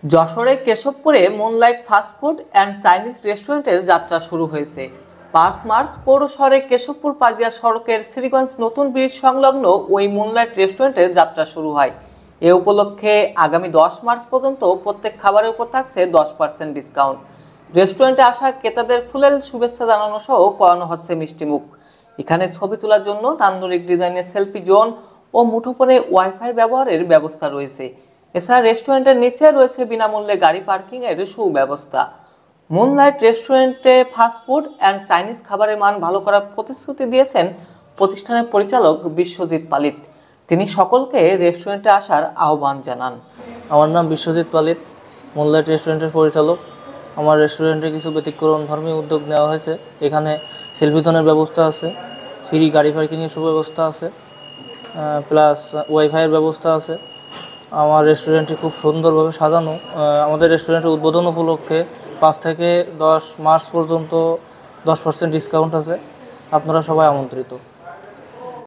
যশোরে কেশবপুরে moonlight fast food and Chinese রেস্টুরেন্টের যাত্রা শুরু হয়েছে। 5 মার্চ পৌর শহরে কেশবপুর পাজিয়া সড়কের শ্রীগঞ্জ নতুন ব্রিজ সংলগ্ন ওই মুনলাইট রেস্টুরেন্টের যাত্রা শুরু হয়। এ উপলক্ষে আগামী 10 মার্চ পর্যন্ত প্রত্যেক খাবারের উপর থাকছে 10% ডিসকাউন্ট। রেস্টুরেন্টে আসা ক্রেতাদের ফুলেল শুভেচ্ছা জানানো সহ করানো হচ্ছে মিষ্টিমুখ। এখানে ছবি তোলার জন্য নান্দনিক ডিজাইনের সেলফি জোন ও মুঠোফোনে ওয়াইফাই ব্যবহারের ব্যবস্থা রয়েছে। এছাড়া রেস্টুরেন্টের নিচে রয়েছে বিনামূল্যে গাড়ি পার্কিংয়ের সুব্যবস্থা। মুনলাইট রেস্টুরেন্টে ফাস্টফুড অ্যান্ড চাইনিজ খাবারের মান ভালো করার প্রতিশ্রুতি দিয়েছেন প্রতিষ্ঠানের পরিচালক বিশ্বজিৎ পালিত। তিনি সকলকে রেস্টুরেন্টে আসার আহ্বান জানান। আমার নাম বিশ্বজিৎ পালিত, মুনলাইট রেস্টুরেন্টের পরিচালক। আমার রেস্টুরেন্টে কিছু ব্যতিক্রমধর্মী উদ্যোগ নেওয়া হয়েছে। এখানে সেলফিজনের ব্যবস্থা আছে, ফ্রি গাড়ি পার্কিংয়ের সুব্যবস্থা আছে, প্লাস ওয়াইফাইয়ের ব্যবস্থা আছে। আমার রেস্টুরেন্টটি খুব সুন্দরভাবে সাজানো। আমাদের রেস্টুরেন্টের উদ্বোধন উপলক্ষে 5 থেকে 10 মার্চ পর্যন্ত 10% ডিসকাউন্ট আছে। আপনারা সবাই আমন্ত্রিত।